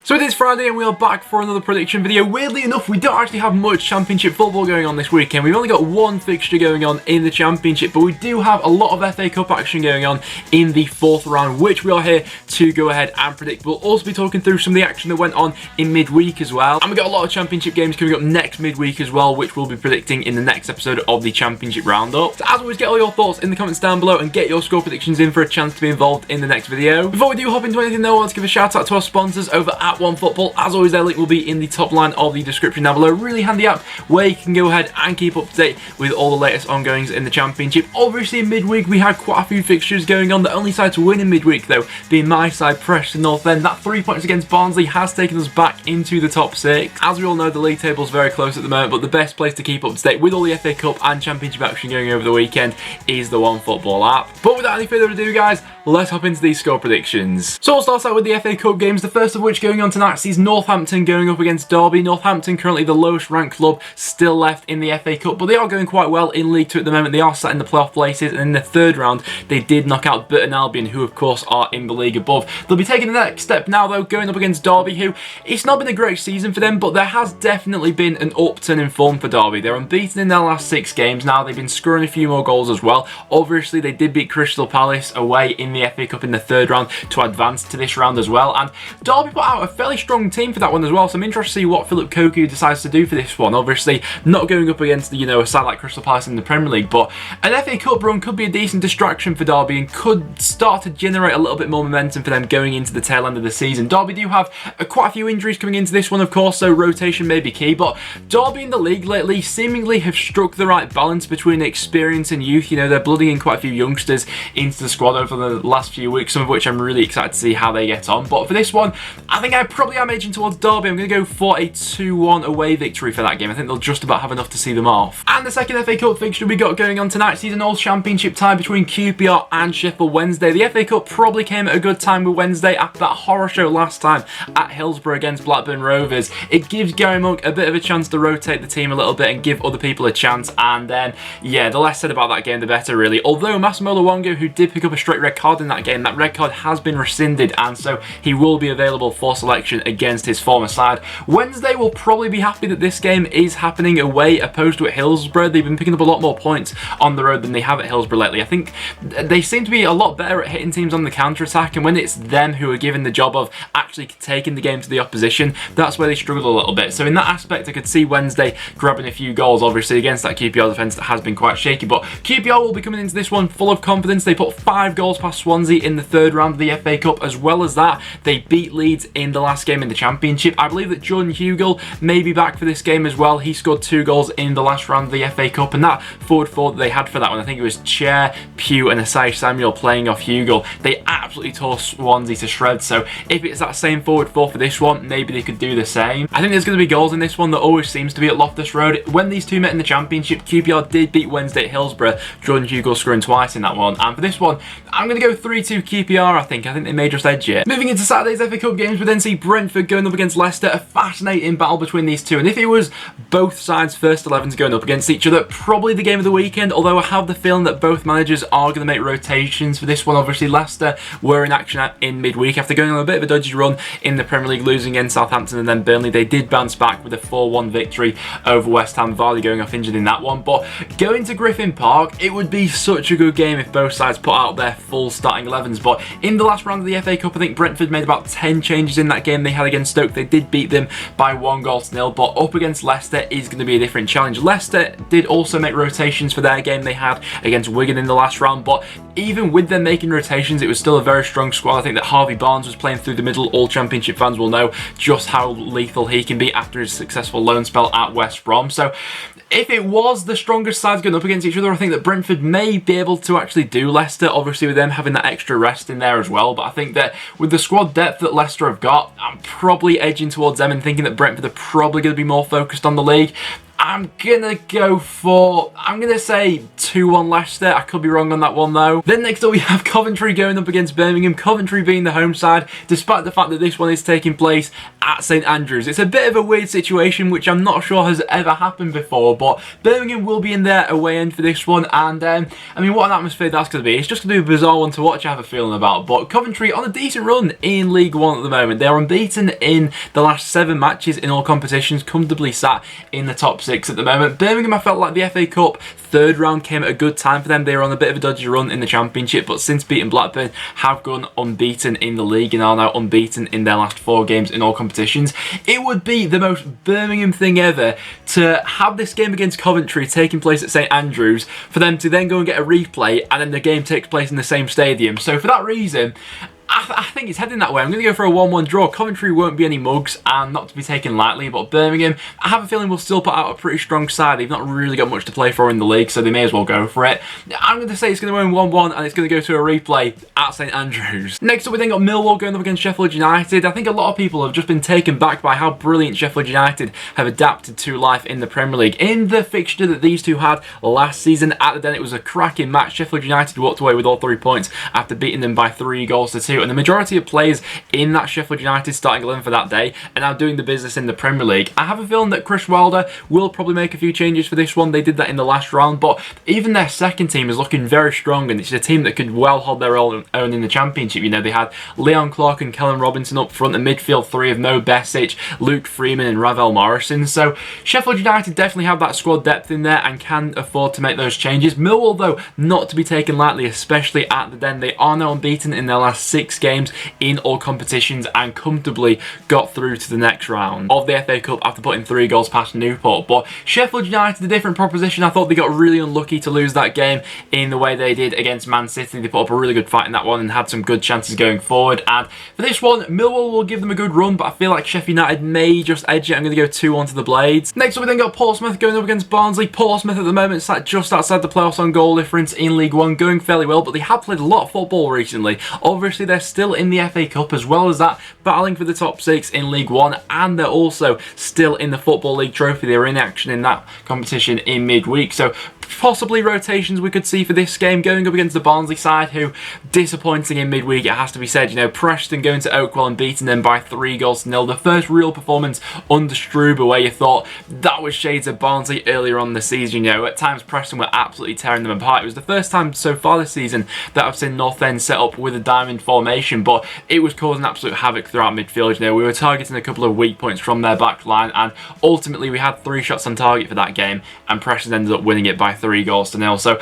So it is Friday and we are back for another prediction video. Weirdly enough, we don't actually have much Championship football going on this weekend. We've only got one fixture going on in the Championship, but we do have a lot of FA Cup action going on in the fourth round, which we are here to go ahead and predict. We'll also be talking through some of the action that went on in midweek as well. And we've got a lot of Championship games coming up next midweek as well, which we'll be predicting in the next episode of the Championship Roundup. So as always, get all your thoughts in the comments down below and get your score predictions in for a chance to be involved in the next video. Before we do hop into anything though, I want to give a shout out to our sponsors over at OneFootball. As always, their link will be in the top line of the description down below. Really handy app where you can go ahead and keep up to date with all the latest ongoings in the Championship. Obviously, in midweek, we had quite a few fixtures going on. The only side to win in midweek, though, being my side, Preston North End. That 3 points against Barnsley has taken us back into the top 6. As we all know, the league table is very close at the moment, but the best place to keep up to date with all the FA Cup and Championship action going over the weekend is the OneFootball app. But without any further ado, guys, let's hop into these score predictions. So we'll start out with the FA Cup games, the first of which going on tonight sees Northampton going up against Derby. Northampton currently the lowest ranked club still left in the FA Cup, but they are going quite well in League 2 at the moment. They are sat in the playoff places, and in the third round they did knock out Burton Albion, who of course are in the league above. They'll be taking the next step now though, going up against Derby, who it's not been a great season for them, but there has definitely been an upturn in form for Derby. They're unbeaten in their last 6 games now. They've been scoring a few more goals as well. Obviously they did beat Crystal Palace away in the FA Cup in the third round to advance to this round as well, and Derby put out a fairly strong team for that one as well, so I'm interested to see what Philip Koku decides to do for this one. Obviously not going up against a side like Crystal Palace in the Premier League, but an FA Cup run could be a decent distraction for Derby and could start to generate a little bit more momentum for them going into the tail end of the season. Derby do have quite a few injuries coming into this one, of course, so rotation may be key, but Derby in the league lately seemingly have struck the right balance between experience and youth. They're blooding in quite a few youngsters into the squad over the last few weeks, some of which I'm really excited to see how they get on. But for this one, I think I probably am edging towards Derby. I'm going to go for a 2-1 away victory for that game. I think they'll just about have enough to see them off. And the second FA Cup fixture we got going on tonight sees an old Championship tie between QPR and Sheffield Wednesday. The FA Cup probably came at a good time with Wednesday after that horror show last time at Hillsborough against Blackburn Rovers. It gives Gary Monk a bit of a chance to rotate the team a little bit and give other people a chance, and then yeah, the less said about that game the better really. Although Massimo Luongo, who did pick up a straight red card in that game, that red card has been rescinded, and so he will be available for selection against his former side. Wednesday will probably be happy that this game is happening away opposed to at Hillsborough. They've been picking up a lot more points on the road than they have at Hillsborough lately. I think they seem to be a lot better at hitting teams on the counter-attack, and when it's them who are given the job of actually taking the game to the opposition, that's where they struggle a little bit. So in that aspect, I could see Wednesday grabbing a few goals, obviously against that QPR defence that has been quite shaky, but QPR will be coming into this one full of confidence. They put 5 goals past Swansea in the third round of the FA Cup. As well as that, they beat Leeds in the last game in the Championship. I believe that Jordan Hugill may be back for this game as well. He scored 2 goals in the last round of the FA Cup, and that forward 4 that they had for that one, I think it was Chair, Pugh and Asai Samuel playing off Hugill. They absolutely tore Swansea to shreds, so if it's that same forward 4 for this one, maybe they could do the same. I think there's going to be goals in this one that always seems to be at Loftus Road. When these two met in the Championship, QPR did beat Wednesday at Hillsborough, Jordan Hugill scoring twice in that one, and for this one, I'm going to go 3-2 QPR, I think they may just edge it. Moving into Saturday's FA Cup games, we then see Brentford going up against Leicester, a fascinating battle between these two, and if it was both sides' first 11s going up against each other, probably the game of the weekend, although I have the feeling that both managers are going to make rotations for this one. Obviously Leicester were in action in midweek after going on a bit of a dodgy run in the Premier League, losing against Southampton and then Burnley. They did bounce back with a 4-1 victory over West Ham, Vardy going off injured in that one, but going to Griffin Park, it would be such a good game if both sides put out their full starting 11s. But in the last round of the FA Cup, I think Brentford made about 10 changes in that game they had against Stoke. They did beat them by 1-0, but up against Leicester is going to be a different challenge. Leicester did also make rotations for their game they had against Wigan in the last round, but even with them making rotations, it was still a very strong squad. I think that Harvey Barnes was playing through the middle. All Championship fans will know just how lethal he can be after his successful loan spell at West Brom. So if it was the strongest sides going up against each other, I think that Brentford may be able to actually do Leicester, obviously with them having that extra rest in there as well. But I think that with the squad depth that Leicester have got, I'm probably edging towards them and thinking that Brentford are probably going to be more focused on the league. I'm gonna go for, I'm gonna say 2-1 Leicester. I could be wrong on that one though. Then next up we have Coventry going up against Birmingham. Coventry being the home side, despite the fact that this one is taking place at St Andrews. It's a bit of a weird situation, which I'm not sure has ever happened before, but Birmingham will be in their away end for this one, and I mean, what an atmosphere that's going to be. It's just going to be a bizarre one to watch, I have a feeling about, but Coventry on a decent run in League One at the moment. They're unbeaten in the last 7 matches in all competitions, comfortably sat in the top 6 at the moment. Birmingham, I felt like the FA Cup third round came at a good time for them. They were on a bit of a dodgy run in the Championship, but since beating Blackburn have gone unbeaten in the league and are now unbeaten in their last 4 games in all competitions. It would be the most Birmingham thing ever to have this game against Coventry taking place at St Andrews, for them to then go and get a replay, and then the game takes place in the same stadium. So for that reason, I think it's heading that way. I'm going to go for a 1-1 draw. Coventry won't be any mugs, and not to be taken lightly, but Birmingham, I have a feeling will still put out a pretty strong side. They've not really got much to play for in the league, so they may as well go for it. I'm going to say it's going to win 1-1, and it's going to go to a replay at St Andrews. Next up, we then got Millwall going up against Sheffield United. I think a lot of people have just been taken back by how brilliant Sheffield United have adapted to life in the Premier League. In the fixture that these two had last season at the Den, it was a cracking match. Sheffield United walked away with all 3 points after beating them by 3-2, and the majority of players in that Sheffield United starting 11 for that day are now doing the business in the Premier League. I have a feeling that Chris Wilder will probably make a few changes for this one. They did that in the last round, but even their second team is looking very strong, and it's a team that could well hold their own in the Championship. You know, they had Leon Clark and Kellen Robinson up front, the midfield 3 of Mo Besic, Luke Freeman and Ravel Morrison. So Sheffield United definitely have that squad depth in there and can afford to make those changes. Millwall, though, not to be taken lightly, especially at the Den. They are now unbeaten in their last 6 games in all competitions and comfortably got through to the next round of the FA Cup after putting 3 goals past Newport. But Sheffield United, a different proposition. I thought they got really unlucky to lose that game in the way they did against Man City. They put up a really good fight in that one and had some good chances going forward. And for this one, Millwall will give them a good run, but I feel like Sheffield United may just edge it. I'm going to go 2-1 to the Blades. Next up, we then got Portsmouth going up against Barnsley. Portsmouth at the moment sat just outside the playoffs on goal difference in League One, going fairly well, but they have played a lot of football recently. Obviously, they're still in the FA Cup, as well as that, battling for the top 6 in League One, and they're also still in the Football League Trophy. They were in action in that competition in midweek, so possibly rotations we could see for this game, going up against the Barnsley side, who, disappointing in midweek, it has to be said. You know, Preston going to Oakwell and beating them by 3-0. The first real performance under Shrewsbury, where you thought that was shades of Barnsley earlier on in the season. You know, at times Preston were absolutely tearing them apart. It was the first time so far this season that I've seen Northampton set up with a diamond formation, but it was causing absolute havoc throughout midfield. You know, we were targeting a couple of weak points from their back line, and ultimately we had 3 shots on target for that game, and Preston ended up winning it by 3-0. So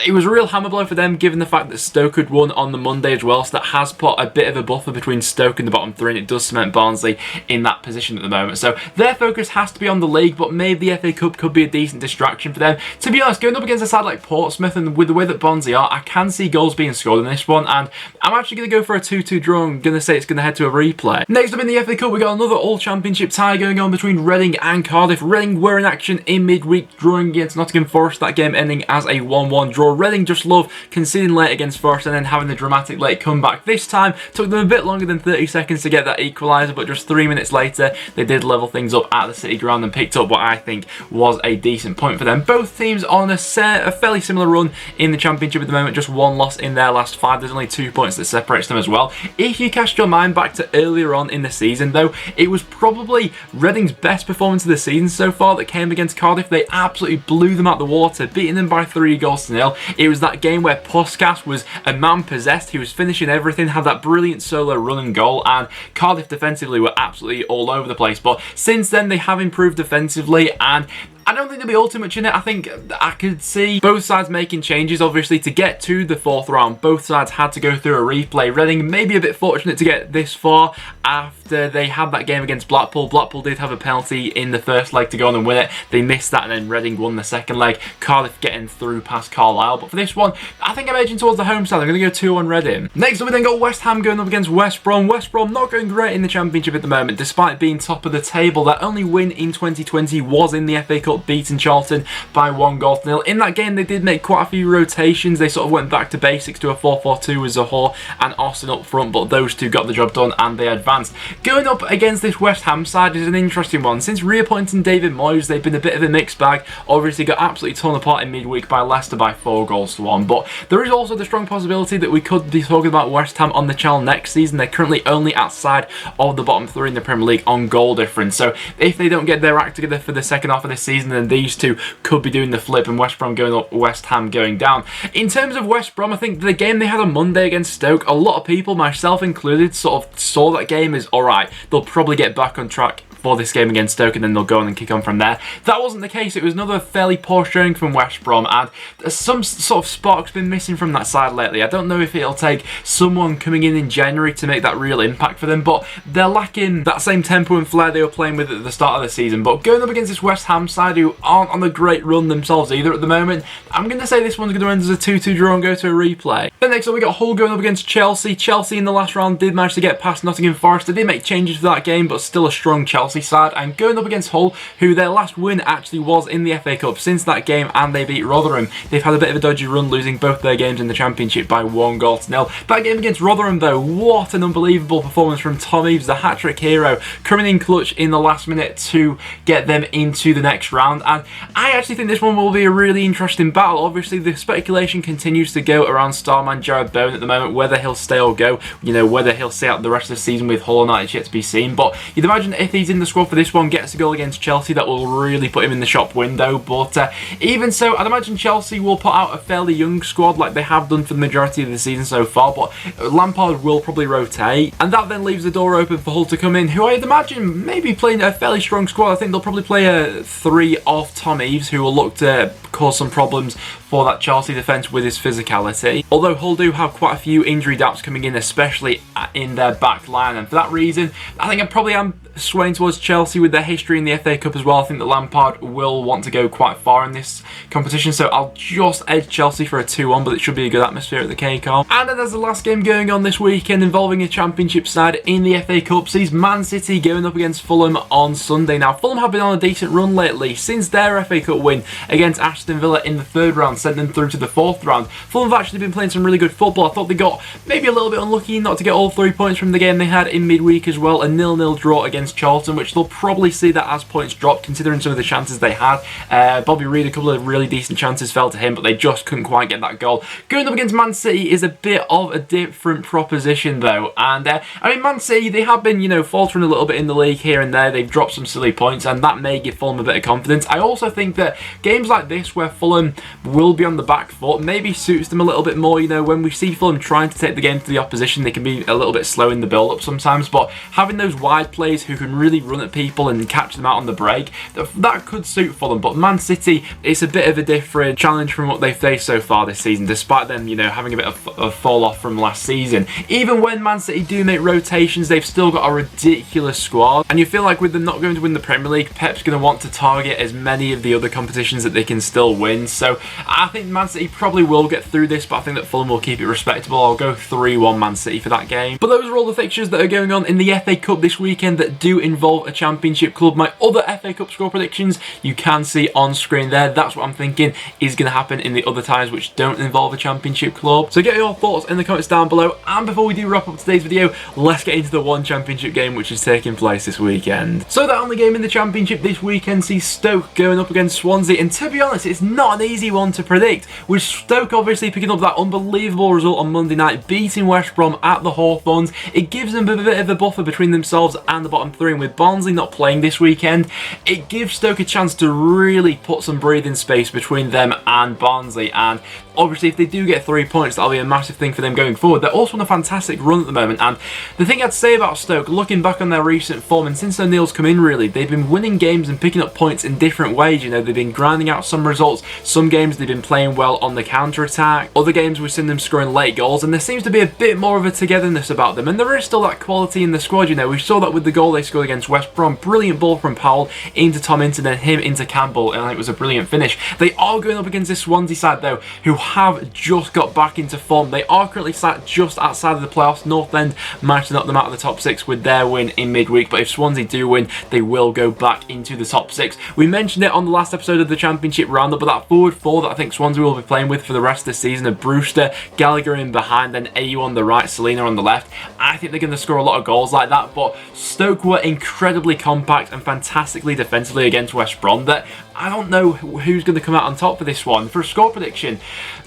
it was a real hammer blow for them, given the fact that Stoke had won on the Monday as well, so that has put a bit of a buffer between Stoke and the bottom 3, and it does cement Barnsley in that position at the moment. So their focus has to be on the league, but maybe the FA Cup could be a decent distraction for them. To be honest, going up against a side like Portsmouth, and with the way that Barnsley are, I can see goals being scored in this one, and I'm actually going to go for a 2-2 draw. I'm going to say it's going to head to a replay. Next up in the FA Cup, we got another all-championship tie going on between Reading and Cardiff. Reading were in action in midweek, drawing against Nottingham Forest, that game ending as a 1-1 draw. Reading just love conceding late against Forest and then having the dramatic late comeback. This time took them a bit longer than 30 seconds to get that equaliser, but just 3 minutes later they did level things up at the City Ground and picked up what I think was a decent point for them. Both teams on a fairly similar run in the Championship at the moment, just 1 loss in their last 5. There's only 2 points that separates them as well. If you cast your mind back to earlier on in the season though, it was probably Reading's best performance of the season so far that came against Cardiff. They absolutely blew them out the water, beating them by 3-0. It was that game where Puskas was a man possessed. He was finishing everything, had that brilliant solo run and goal, and Cardiff defensively were absolutely all over the place. But since then they have improved defensively, and I don't think there'll be ultimate much in it. I think I could see both sides making changes. Obviously, to get to the 4th round, both sides had to go through a replay. Reading maybe a bit fortunate to get this far after they had that game against Blackpool. Blackpool did have a penalty in the first leg to go on and win it. They missed that, and then Reading won the second leg. Cardiff getting through past Carlisle. But for this one, I think I'm edging towards the home side. I'm going to go 2-1 Reading. Next up, we then got West Ham going up against West Brom. West Brom not going great in the Championship at the moment, despite being top of the table. Their only win in 2020 was in the FA Cup Cup, beating Charlton by 1-0. In that game, they did make quite a few rotations. They sort of went back to basics to a 4-4-2 with Zohore and Austin up front, but those two got the job done and they advanced. Going up against this West Ham side is an interesting one. Since reappointing David Moyes, they've been a bit of a mixed bag. Obviously got absolutely torn apart in midweek by Leicester by 4-1, but there is also the strong possibility that we could be talking about West Ham on the channel next season. They're currently only outside of the bottom 3 in the Premier League on goal difference, so if they don't get their act together for the second half of this season, then these two could be doing the flip, and West Brom going up, West Ham going down. In terms of West Brom, I think the game they had on Monday against Stoke, a lot of people, myself included, sort of saw that game as, alright, they'll probably get back on track for this game against Stoke and then they'll go on and kick on from there. That wasn't the case. It was another fairly poor showing from West Brom, and some sort of sparks been missing from that side lately. I don't know if it'll take someone coming in January to make that real impact for them, but they're lacking that same tempo and flair they were playing with at the start of the season. But going up against this West Ham side who aren't on a great run themselves either at the moment, I'm going to say this one's going to end as a 2-2 draw and go to a replay. Then next up we got Hull going up against Chelsea. Chelsea in the last round did manage to get past Nottingham Forest. They did make changes for that game, but still a strong Chelsea side. And going up against Hull, who their last win actually was in the FA Cup since that game, and they beat Rotherham. They've had a bit of a dodgy run, losing both their games in the Championship by 1-0. That game against Rotherham though, what an unbelievable performance from Tom Eaves, the hat-trick hero, coming in clutch in the last minute to get them into the next round. And I actually think this one will be a really interesting battle. Obviously the speculation continues to go around starman Jared Bowen at the moment, whether he'll stay or go, you know, whether he'll stay out the rest of the season with Hull or not, it's yet to be seen. But you'd imagine if he's in the squad for this one, gets a goal against Chelsea, that will really put him in the shop window. But even so, I'd imagine Chelsea will put out a fairly young squad like they have done for the majority of the season so far, but Lampard will probably rotate, and that then leaves the door open for Hull to come in, who I'd imagine maybe playing a fairly strong squad. I think they'll probably play a 3 off Tom Eaves, who will look to cause some problems for that Chelsea defence with his physicality. Although Hull do have quite a few injury doubts coming in, especially in their back line, and for that reason I think I probably am swaying towards Chelsea with their history in the FA Cup as well. I think that Lampard will want to go quite far in this competition, so I'll just edge Chelsea for a 2-1, but it should be a good atmosphere at the K-Car. And then there's the last game going on this weekend involving a Championship side in the FA Cup. Sees Man City going up against Fulham on Sunday. Now Fulham have been on a decent run lately since their FA Cup win against Aston Villa in the 3rd round, sent them through to the 4th round. Fulham have actually been playing some really good football. I thought they got maybe a little bit unlucky not to get all 3 points from the game they had in midweek as well, a 0-0 draw against Charlton, which they'll probably see that as points dropped considering some of the chances they had. Bobby Reid, a couple of really decent chances fell to him, but they just couldn't quite get that goal. Going up against Man City is a bit of a different proposition though, and I mean, Man City, they have been, you know, faltering a little bit in the league here and there. They've dropped some silly points, and that may give Fulham a bit of confidence. I also think that games like this where Fulham will be on the back foot maybe suits them a little bit more. You know, when we see Fulham trying to take the game to the opposition, they can be a little bit slow in the build-up sometimes, but having those wide plays who can really run at people and catch them out on the break, that could suit Fulham. But Man City, it's a bit of a different challenge from what they've faced so far this season, despite them, you know, having a bit of a fall off from last season. Even when Man City do make rotations, they've still got a ridiculous squad, and you feel like with them not going to win the Premier League, Pep's going to want to target as many of the other competitions that they can still win. So I think Man City probably will get through this, but I think that Fulham will keep it respectable. I'll go 3-1 Man City for that game. But those are all the fixtures that are going on in the FA Cup this weekend that do involve a Championship club. My other FA Cup score predictions you can see on screen there. That's what I'm thinking is going to happen in the other ties which don't involve a Championship club. So get your thoughts in the comments down below, and before we do wrap up today's video, let's get into the one Championship game which is taking place this weekend. So that only game in the Championship this weekend sees Stoke going up against Swansea, and to be honest, it's not an easy one to predict, with Stoke obviously picking up that unbelievable result on Monday night, beating West Brom at the Hawthorns. It gives them a bit of a buffer between themselves and the bottom 3, and with Barnsley not playing this weekend, it gives Stoke a chance to really put some breathing space between them and Barnsley. And obviously if they do get 3 points, that'll be a massive thing for them going forward. They're also on a fantastic run at the moment, and the thing I'd say about Stoke, looking back on their recent form, and since O'Neill's come in really, they've been winning games and picking up points in different ways. You know, they've been grinding out some results results. Some games they've been playing well on the counter-attack. Other games we've seen them scoring late goals, and there seems to be a bit more of a togetherness about them, and there is still that quality in the squad. You know, we saw that with the goal they scored against West Brom. Brilliant ball from Powell into Tom Hinton, then him into Campbell, and it was a brilliant finish. They are going up against this Swansea side though, who have just got back into form. They are currently sat just outside of the playoffs. North End managed to knock them out of the top 6 with their win in midweek, but if Swansea do win, they will go back into the top 6. We mentioned it on the last episode of the Championship Roundup, but that forward 4 that I think Swansea will be playing with for the rest of the season of Brewster, Gallagher in behind, then AU on the right, Selena on the left. I think they're going to score a lot of goals like that, but Stoke were incredibly compact and fantastically defensively against West Brom that I don't know who's going to come out on top for this one. For a score prediction,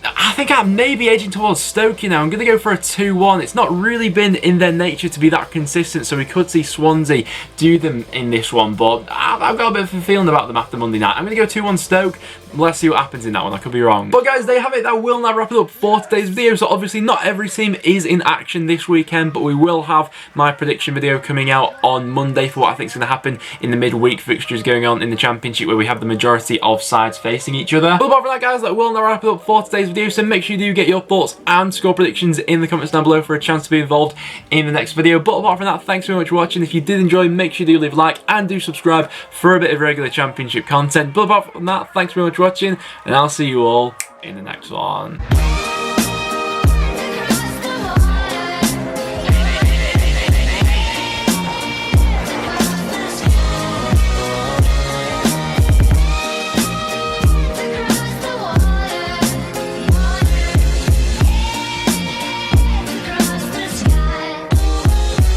I think I may be edging towards Stoke, you know. I'm going to go for a 2-1. It's not really been in their nature to be that consistent, so we could see Swansea do them in this one, but I've got a bit of a feeling about them after Monday night. I'm going to go 2-1 Stoke. Let's see what happens in that one. I could be wrong. But guys, there you have it. That will now wrap it up for today's video. So obviously not every team is in action this weekend, but we will have my prediction video coming out on Monday for what I think is going to happen in the midweek fixtures going on in the Championship, where we have the majority of sides facing each other. But apart from that, guys, that will now wrap it up for today's video. So make sure you do get your thoughts and score predictions in the comments down below for a chance to be involved in the next video. But apart from that, thanks very much for watching. If you did enjoy, make sure you do leave a like and do subscribe for a bit of regular Championship content. But apart from that, thanks very much for watching, and I'll see you all in the next one.